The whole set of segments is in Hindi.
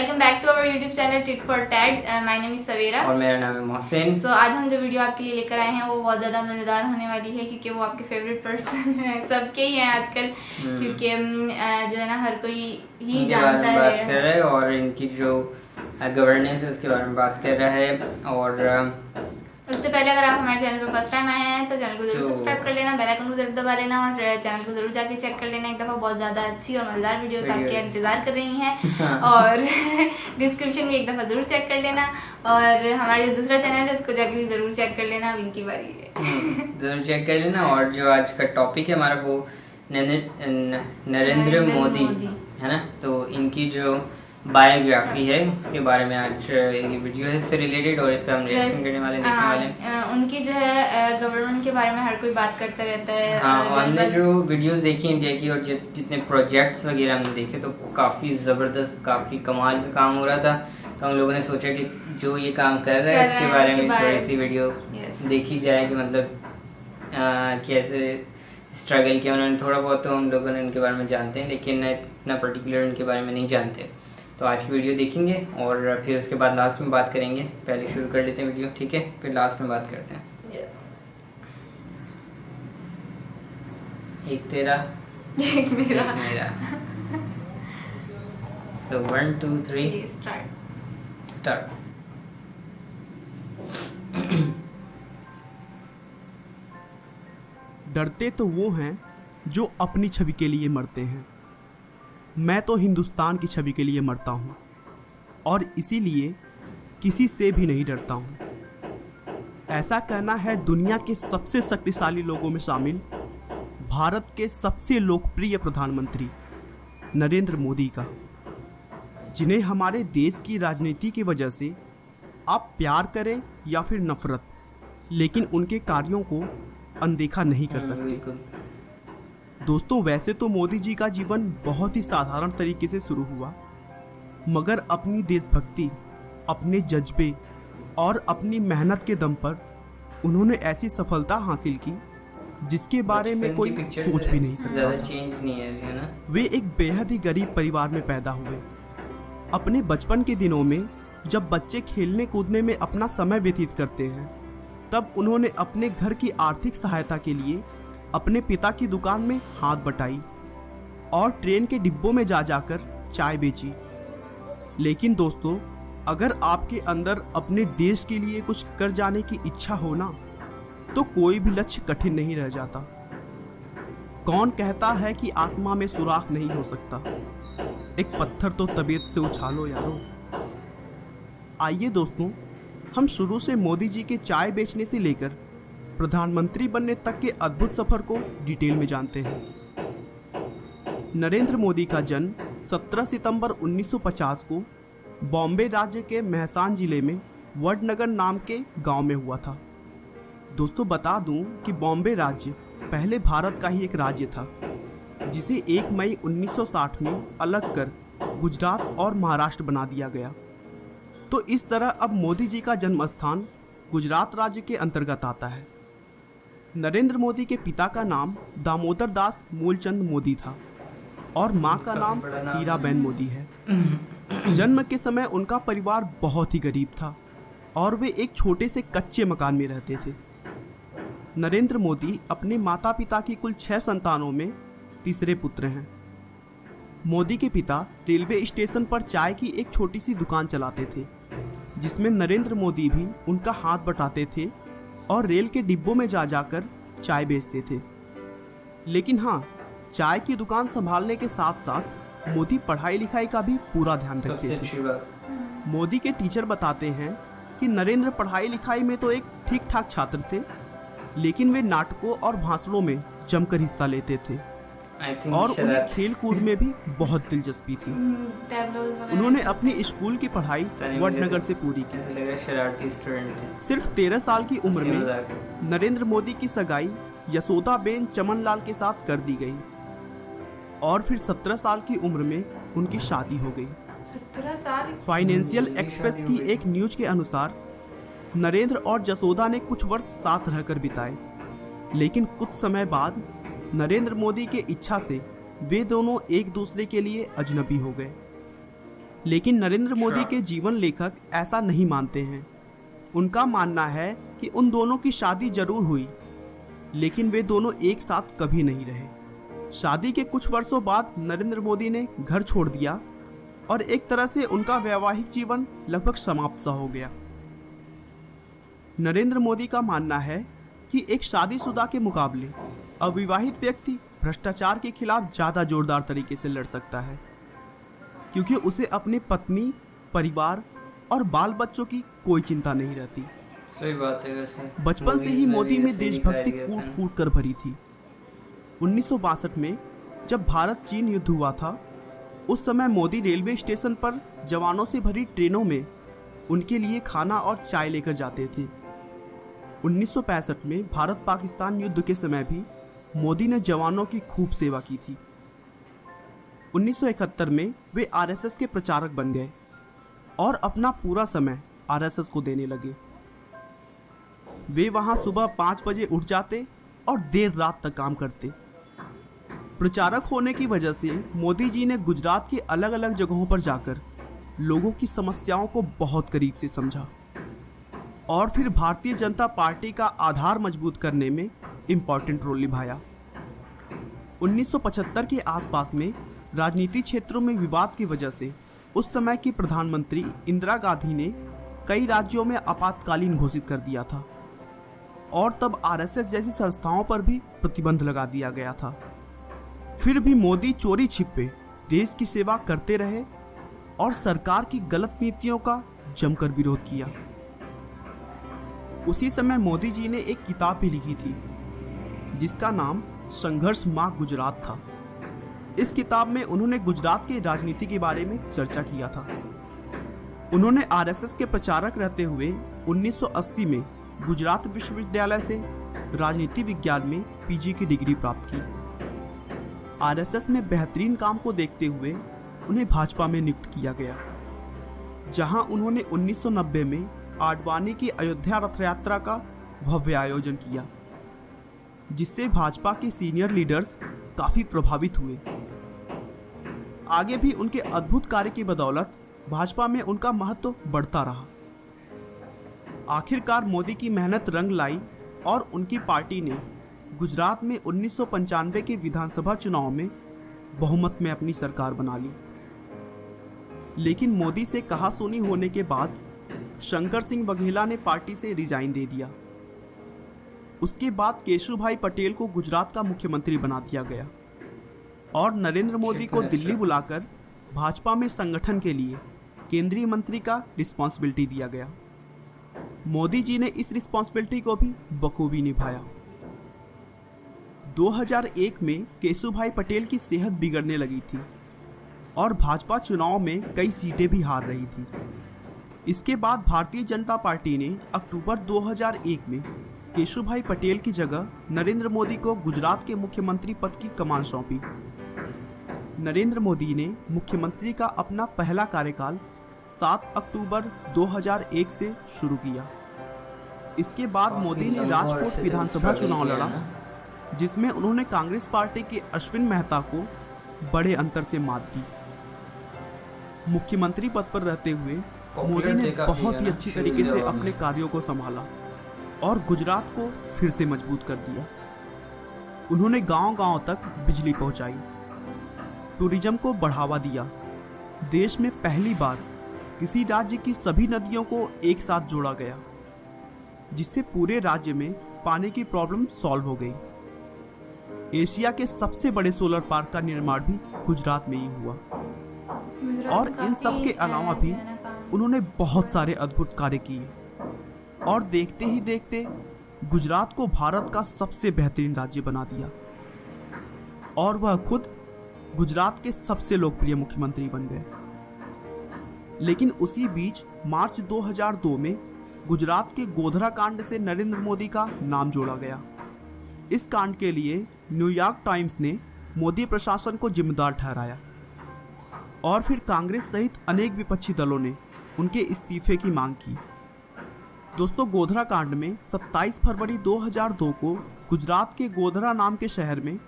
Welcome back to our YouTube channel tit for tat. My name is Savera और मेरा नाम है मोहसिन। सो आज हम जो वीडियो आपके लिए लेकर आए हैं वो बहुत ज़्यादा मज़ेदार होने वाली है क्योंकि वो आपके फेवरेट पर्सन हैं, सबके ही हैं आजकल, क्योंकि जो है ना हर कोई ही जानता है बात कर रहे हैं और इनकी जो गवर्नेंस है उसके बारे में बात कर रहा है। और उससे पहले अगर आप हमारे चैनल पर फर्स्ट टाइम आए हैं तो चैनल को जरूर सब्सक्राइब कर लेना, बेल आइकन को जरूर दबा लेना और चैनल को जरूर जाके चेक कर लेना एक दफ़ा। बहुत ज़्यादा अच्छी और मज़ेदार वीडियोस आपके इंतज़ार कर रही हैं और डिस्क्रिप्शन में एक दफ़ा ज़रूर चेक कर लेना और हमारा जो दूसरा चैनल है उसको जाके भी ज़रूर चेक कर लेना। अब इनकी बारी है, ज़रूर चेक कर लेना। और जो आज का टॉपिक है हमारा वो नरेंद्र मोदी है ना, तो इनकी जो बायोग्राफी है उसके बारे में आज ये वीडियो है इससे रिलेटेड और इस पर हम रिएक्शन करने वाले देखने वाले हैं। उनकी जो है गवर्नमेंट के बारे में हर कोई बात करता रहता है। हाँ, और हमने जो वीडियोस देखी इंडिया की और जितने प्रोजेक्ट्स वगैरह हमने देखे तो काफ़ी ज़बरदस्त, काफ़ी कमाल का काम हो रहा था। तो हम लोगों ने सोचा कि जो ये काम कर रहा है इसके बारे में थोड़ी सी वीडियो देखी जाए कि मतलब कैसे स्ट्रगल किया उन्होंने। थोड़ा बहुत तो हम लोगों ने उनके बारे में जानते हैं लेकिन इतना पर्टिकुलर उनके बारे में नहीं जानते। तो आज की वीडियो देखेंगे और फिर उसके बाद लास्ट में बात करेंगे। पहले शुरू कर लेते हैं वीडियो, ठीक है, फिर लास्ट में बात करते हैं। yes. एक तेरा एक मेरा सो 1 2 3 स्टार्ट। डरते तो वो हैं जो अपनी छवि के लिए मरते हैं। मैं तो हिंदुस्तान की छवि के लिए मरता हूँ और इसीलिए किसी से भी नहीं डरता हूँ। ऐसा कहना है दुनिया के सबसे शक्तिशाली लोगों में शामिल भारत के सबसे लोकप्रिय प्रधानमंत्री नरेंद्र मोदी का, जिन्हें हमारे देश की राजनीति की वजह से आप प्यार करें या फिर नफरत, लेकिन उनके कार्यों को अनदेखा नहीं कर सकते। दोस्तों, वैसे तो मोदी जी का जीवन बहुत ही साधारण तरीके से शुरू हुआ, मगर अपनी देशभक्ति, अपने जज्बे और अपनी मेहनत के दम पर उन्होंने ऐसी सफलता हासिल की जिसके बारे में कोई सोच भी नहीं सकता था। वे एक बेहद ही गरीब परिवार में पैदा हुए। अपने बचपन के दिनों में जब बच्चे खेलने कूदने में अपना समय व्यतीत करते हैं, तब उन्होंने अपने घर की आर्थिक सहायता के लिए अपने पिता की दुकान में हाथ बटाई और ट्रेन के डिब्बों में जा जाकर चाय बेची। लेकिन दोस्तों, अगर आपके अंदर अपने देश के लिए कुछ कर जाने की इच्छा हो ना, तो कोई भी लक्ष्य कठिन नहीं रह जाता। कौन कहता है कि आसमां में सुराख नहीं हो सकता? एक पत्थर तो तबीयत से उछालो यारो। आइए दोस्तों, हम शुरू से मोदी जी के चाय बेचने से लेकर प्रधानमंत्री बनने तक के अद्भुत सफर को डिटेल में जानते हैं। नरेंद्र मोदी का जन्म 17 सितंबर 1950 को बॉम्बे राज्य के मेहसान जिले में वडनगर नाम के गांव में हुआ था। दोस्तों, बता दूं कि बॉम्बे राज्य पहले भारत का ही एक राज्य था, जिसे 1 मई 1960 में अलग कर गुजरात और महाराष्ट्र बना दिया गया। तो इस तरह अब मोदी जी का जन्म स्थान गुजरात राज्य के अंतर्गत आता है। नरेंद्र मोदी के पिता का नाम दामोदर दास मूलचंद मोदी था और मां का नाम हीराबेन मोदी है। जन्म के समय उनका परिवार बहुत ही गरीब था और वे एक छोटे से कच्चे मकान में रहते थे। नरेंद्र मोदी अपने माता पिता की कुल 6 संतानों में तीसरे पुत्र हैं। मोदी के पिता रेलवे स्टेशन पर चाय की एक छोटी सी दुकान चलाते थे, जिसमें नरेंद्र मोदी भी उनका हाथ बटाते थे और रेल के डिब्बों में जा जाकर चाय बेचते थे। लेकिन हाँ, चाय की दुकान संभालने के साथ साथ मोदी पढ़ाई लिखाई का भी पूरा ध्यान रखते थे। मोदी के टीचर बताते हैं कि नरेंद्र पढ़ाई लिखाई में तो एक ठीक ठाक छात्र थे, लेकिन वे नाटकों और भाषणों में जमकर हिस्सा लेते थे और उन्हें खेल कूद में भी बहुत दिलचस्पी थी। उन्होंने अपनी स्कूल की पढ़ाई वडनगर से पूरी की। सिर्फ 13 साल की उम्र में नरेंद्र मोदी की सगाई यशोदाबेन चमनलाल के साथ कर दी गई और फिर 17 साल की उम्र में उनकी शादी हो गई। 17 साल? फाइनेंशियल एक्सप्रेस की एक न्यूज के अनुसार नरेंद्र और जसोदा ने कुछ वर्ष साथ रहकर बिताए, लेकिन कुछ समय बाद नरेंद्र मोदी के इच्छा से वे दोनों एक दूसरे के लिए अजनबी हो गए। लेकिन नरेंद्र मोदी के जीवन लेखक ऐसा नहीं मानते हैं। उनका मानना है कि उन दोनों की शादी जरूर हुई, लेकिन वे दोनों एक साथ कभी नहीं रहे। शादी के कुछ वर्षों बाद नरेंद्र मोदी ने घर छोड़ दिया और एक तरह से उनका वैवाहिक जीवन लगभग समाप्त सा हो गया। नरेंद्र मोदी का मानना है कि एक शादीशुदा के मुकाबले अविवाहित व्यक्ति भ्रष्टाचार के खिलाफ ज़्यादा जोरदार तरीके से लड़ सकता है, क्योंकि उसे अपनी पत्नी, परिवार और बाल बच्चों की कोई चिंता नहीं रहती। सही बात है। वैसे बचपन से ही मोदी में देशभक्ति कूट कूट कर भरी थी। 1962 में जब भारत चीन युद्ध हुआ था, उस समय मोदी रेलवे स्टेशन पर जवानों से भरी ट्रेनों में उनके लिए खाना और चाय लेकर जाते थे। 1965 में भारत पाकिस्तान युद्ध के समय भी मोदी ने जवानों की खूब सेवा की थी। 1971 में वे आरएसएस के प्रचारक बन गए और अपना पूरा समय आरएसएस को देने लगे। वे वहां सुबह 5 बजे उठ जाते और देर रात तक काम करते। प्रचारक होने की वजह से मोदी जी ने गुजरात के अलग अलग जगहों पर जाकर लोगों की समस्याओं को बहुत करीब से समझा और फिर भारतीय जनता पार्टी का आधार मजबूत करने में इम्पॉर्टेंट रोल निभाया। 1975 के आसपास में राजनीति क्षेत्रों में विवाद की वजह से उस समय की प्रधानमंत्री इंदिरा गांधी ने कई राज्यों में आपातकालीन घोषित कर दिया था और तब आरएसएस जैसी संस्थाओं पर भी प्रतिबंध लगा दिया गया था। फिर भी मोदी चोरी छिपे देश की सेवा करते रहे और सरकार की गलत नीतियों का जमकर विरोध किया। उसी समय मोदी जी ने एक किताब भी लिखी थी जिसका नाम संघर्ष माँ गुजरात था। इस किताब में उन्होंने गुजरात की राजनीति के बारे में चर्चा किया था। उन्होंने आरएसएस के प्रचारक रहते हुए 1980 में गुजरात विश्वविद्यालय से राजनीति विज्ञान में पीजी की डिग्री प्राप्त की। आरएसएस में बेहतरीन काम को देखते हुए उन्हें भाजपा में नियुक्त किया गया, जहां उन्होंने 1990 में आडवाणी की अयोध्या रथ यात्रा का भव्य आयोजन किया, जिससे भाजपा के सीनियर लीडर्स काफी प्रभावित हुए। आगे भी उनके अद्भुत कार्य की बदौलत भाजपा में उनका महत्व बढ़ता रहा। आखिरकार मोदी की मेहनत रंग लाई और उनकी पार्टी ने गुजरात में 1995 के विधानसभा चुनाव में बहुमत में अपनी सरकार बना ली। लेकिन मोदी से कहासुनी होने के बाद शंकर सिंह बघेला ने पार्टी से रिजाइन दे दिया। उसके बाद केशुभाई पटेल को गुजरात का मुख्यमंत्री बना दिया गया और नरेंद्र मोदी को दिल्ली बुलाकर भाजपा में संगठन के लिए केंद्रीय मंत्री का रिस्पॉन्सिबिलिटी दिया गया। मोदी जी ने इस रिस्पॉन्सिबिलिटी को भी बखूबी निभाया। 2001 में केशुभाई पटेल की सेहत बिगड़ने लगी थी और भाजपा चुनाव में कई सीटें भी हार रही थी। इसके बाद भारतीय जनता पार्टी ने अक्टूबर 2001 में केशुभाई पटेल की जगह नरेंद्र मोदी को गुजरात के मुख्यमंत्री पद की कमान सौंपी। नरेंद्र मोदी ने मुख्यमंत्री का अपना पहला कार्यकाल 7 अक्टूबर 2001 से शुरू किया। इसके बाद मोदी ने राजकोट विधानसभा चुनाव लड़ा, जिसमें उन्होंने कांग्रेस पार्टी के अश्विन मेहता को बड़े अंतर से मात दी। मुख्यमंत्री पद पर रहते हुए मोदी ने बहुत ही अच्छी तरीके से अपने कार्यों को संभाला और गुजरात को फिर से मजबूत कर दिया। उन्होंने गांव-गांव तक बिजली पहुंचाई, टूरिज्म को बढ़ावा दिया। देश में पहली बार किसी राज्य की सभी नदियों को एक साथ जोड़ा गया, जिससे पूरे राज्य में पानी की प्रॉब्लम सॉल्व हो गई। एशिया के सबसे बड़े सोलर पार्क का निर्माण भी गुजरात में ही हुआ। और इन सब के अलावा भी उन्होंने बहुत सारे अद्भुत कार्य किए और देखते ही देखते गुजरात को भारत का सबसे बेहतरीन राज्य बना दिया और वह खुद गुजरात के सबसे लोकप्रिय मुख्यमंत्री बन गए। लेकिन उसी बीच मार्च 2002 में गुजरात के गोधरा कांड से नरेंद्र मोदी का नाम जोड़ा गया। इस कांड के लिए न्यूयॉर्क टाइम्स ने मोदी प्रशासन को जिम्मेदार ठहराया और फिर कांग्रेस सहित अनेक विपक्षी दलों ने उनके इस्तीफे की मांग की। दोस्तों, गोधरा कांड में 27 फरवरी 2002 को गुजरात के गोधरा नाम के शहर में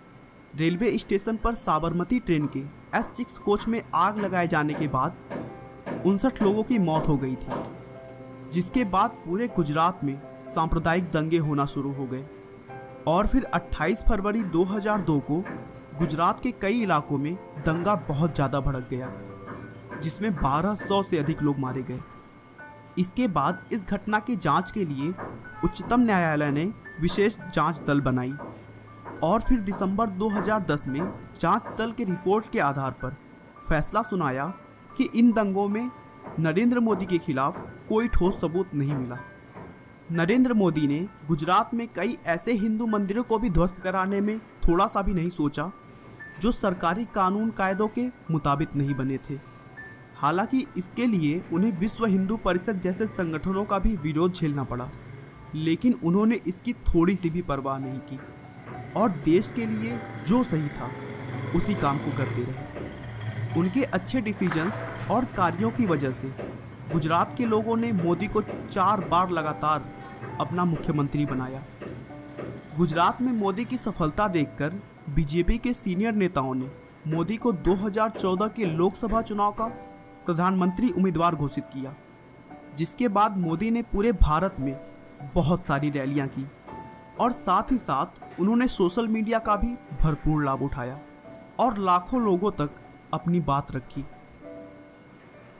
रेलवे स्टेशन पर साबरमती ट्रेन के S6 कोच में आग लगाए जाने के बाद 59 लोगों की मौत हो गई थी, जिसके बाद पूरे गुजरात में सांप्रदायिक दंगे होना शुरू हो गए। और फिर 28 फरवरी 2002 को गुजरात के कई इलाकों में दंगा बहुत ज़्यादा भड़क गया, जिसमें 1200 से अधिक लोग मारे गए। इसके बाद इस घटना की जांच के लिए उच्चतम न्यायालय ने विशेष जांच दल बनाई और फिर दिसंबर 2010 में जांच दल के रिपोर्ट के आधार पर फैसला सुनाया कि इन दंगों में नरेंद्र मोदी के खिलाफ कोई ठोस सबूत नहीं मिला। नरेंद्र मोदी ने गुजरात में कई ऐसे हिंदू मंदिरों को भी ध्वस्त कराने में थोड़ा सा भी नहीं सोचा जो सरकारी कानून कायदों के मुताबिक नहीं बने थे। हालांकि इसके लिए उन्हें विश्व हिंदू परिषद जैसे संगठनों का भी विरोध झेलना पड़ा, लेकिन उन्होंने इसकी थोड़ी सी भी परवाह नहीं की और देश के लिए जो सही था उसी काम को करते रहे। उनके अच्छे डिसीजंस और कार्यों की वजह से गुजरात के लोगों ने मोदी को 4 बार लगातार अपना मुख्यमंत्री बनाया। गुजरात में मोदी की सफलता देखकर बीजेपी के सीनियर नेताओं ने मोदी को 2014 के लोकसभा चुनाव का प्रधानमंत्री उम्मीदवार घोषित किया, जिसके बाद मोदी ने पूरे भारत में बहुत सारी रैलियां की और साथ ही साथ उन्होंने सोशल मीडिया का भी भरपूर लाभ उठाया और लाखों लोगों तक अपनी बात रखी।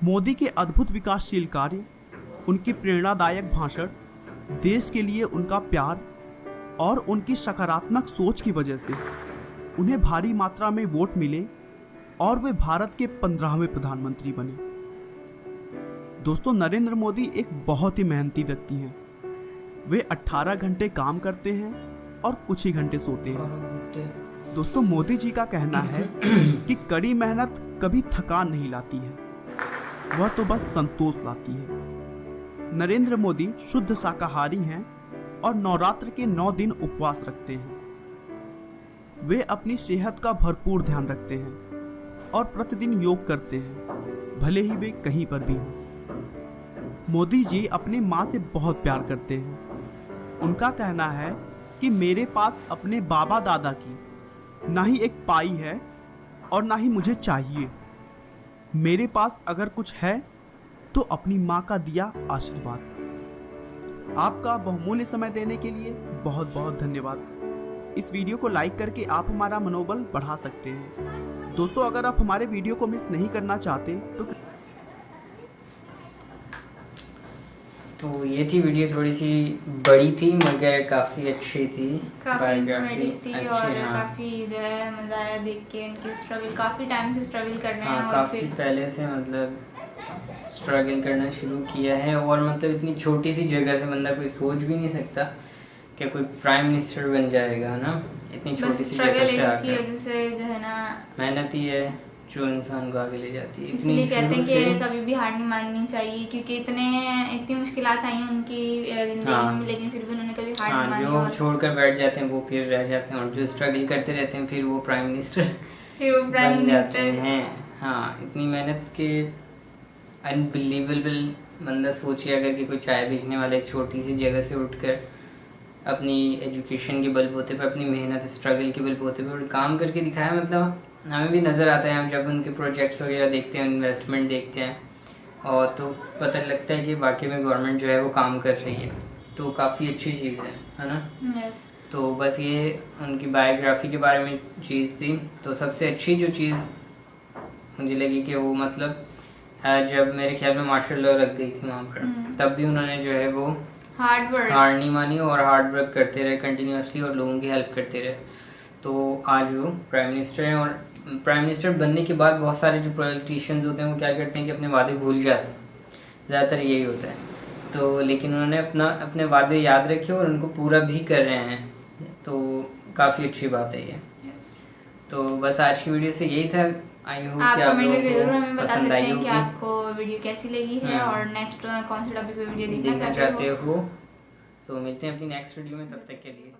मोदी के अद्भुत विकासशील कार्य, उनके प्रेरणादायक भाषण, देश के लिए उनका प्यार और उनकी सकारात्मक सोच की वजह से उन्हें भारी मात्रा में वोट मिले और वे भारत के 15वें प्रधानमंत्री बने। दोस्तों, नरेंद्र मोदी एक बहुत ही मेहनती व्यक्ति हैं। वे 18 घंटे काम करते हैं और कुछ ही घंटे सोते हैं। दोस्तों, मोदी जी का कहना है कि कड़ी मेहनत कभी थकान नहीं लाती है, वह तो बस संतोष लाती है। नरेंद्र मोदी शुद्ध शाकाहारी हैं और नवरात्र के 9 दिन उपवास रखते हैं। वे अपनी सेहत का भरपूर ध्यान रखते हैं और प्रतिदिन योग करते हैं, भले ही वे कहीं पर भी हों। मोदी जी अपनी माँ से बहुत प्यार करते हैं। उनका कहना है कि मेरे पास अपने बाबा दादा की ना ही एक पाई है और ना ही मुझे चाहिए। मेरे पास अगर कुछ है तो अपनी माँ का दिया आशीर्वाद। आपका बहुमूल्य समय देने के लिए बहुत बहुत धन्यवाद। इस वीडियो को लाइक करके आप हमारा मनोबल बढ़ा सकते हैं। दोस्तों, अगर आप हमारे वीडियो को मिस नहीं करना चाहते तो ये थी वीडियो, थोड़ी सी बड़ी थी मगर काफ़ी अच्छी थी, काफी इंफॉर्मेटिव थी और काफी जो है मजा आया देख के। उनकी स्ट्रगल, काफी टाइम से स्ट्रगल कर रहे हैं और काफ़ी फिर पहले से मतलब स्ट्रगल करना शुरू किया है। और मतलब इतनी छोटी सी जगह से बंदा कोई सोच भी नहीं सकता कि कोई प्राइम मिनिस्टर बन जाएगा ना, इतनी छोटी सी जगह से आकर। वजह से जो है ना, मेहनत ही है जो इंसान को आगे ले जाती है। इसलिए कहते हैं कि कभी भी हार नहीं माननी चाहिए, क्योंकि इतनी मुश्किलात आई उनकी जिंदगी में, लेकिन फिर भी उन्होंने कभी हार नहीं मानी। जो छोड़कर बैठ जाते हैं वो फिर रह जाते हैं, और जो स्ट्रगल करते रहते हैं फिर वो प्राइम मिनिस्टर बन जाते हैं। हाँ, इतनी मेहनत के अनबिलीवेबल बंदा सोचिए अगर कि कोई चाय बेचने वाला एक छोटी सी जगह से उठकर अपनी एजुकेशन के बलबूते पर, अपनी मेहनत स्ट्रगल के बलबूते पर काम करके दिखाया। मतलब हमें भी नज़र आता है, हम जब उनके प्रोजेक्ट्स वगैरह देखते हैं, इन्वेस्टमेंट देखते हैं, और तो पता लगता है कि वाकई में गवर्नमेंट जो है वो काम कर रही है, तो काफ़ी अच्छी चीज़ है ना। yes. तो बस ये उनकी बायोग्राफी के बारे में चीज़ थी। तो सबसे अच्छी जो चीज़ मुझे लगी कि वो मतलब जब मेरे ख्याल में मार्शल लॉ लग गई थी वहाँ पर, तब भी उन्होंने जो है वो हार नहीं मानी और हार्ड वर्क करते रहे कंटिन्यूसली और लोगों की हेल्प करते रहे। तो आज वो प्राइम मिनिस्टर हैं, और प्राइम मिनिस्टर बनने के बाद बहुत सारे जो पॉलिटिशियंस होते हैं वो क्या करते हैं कि अपने वादे भूल जाते हैं, ज़्यादातर यही होता है। तो लेकिन उन्होंने अपने वादे याद रखे और उनको पूरा भी कर रहे हैं, तो काफ़ी अच्छी बात है ये। तो बस आज की वीडियो से यही था। आई होप आप कि आप कमेंट लोगों करके जरूर को हमें बता पसंद सकते आई हैं कि होगी, आपको वीडियो कैसी लगी है और नेक्स्ट कौन से टॉपिक पे वीडियो देखना चाहते हो। हो। तो मिलते हैं अपनी नेक्स्ट वीडियो में, तब तक के लिए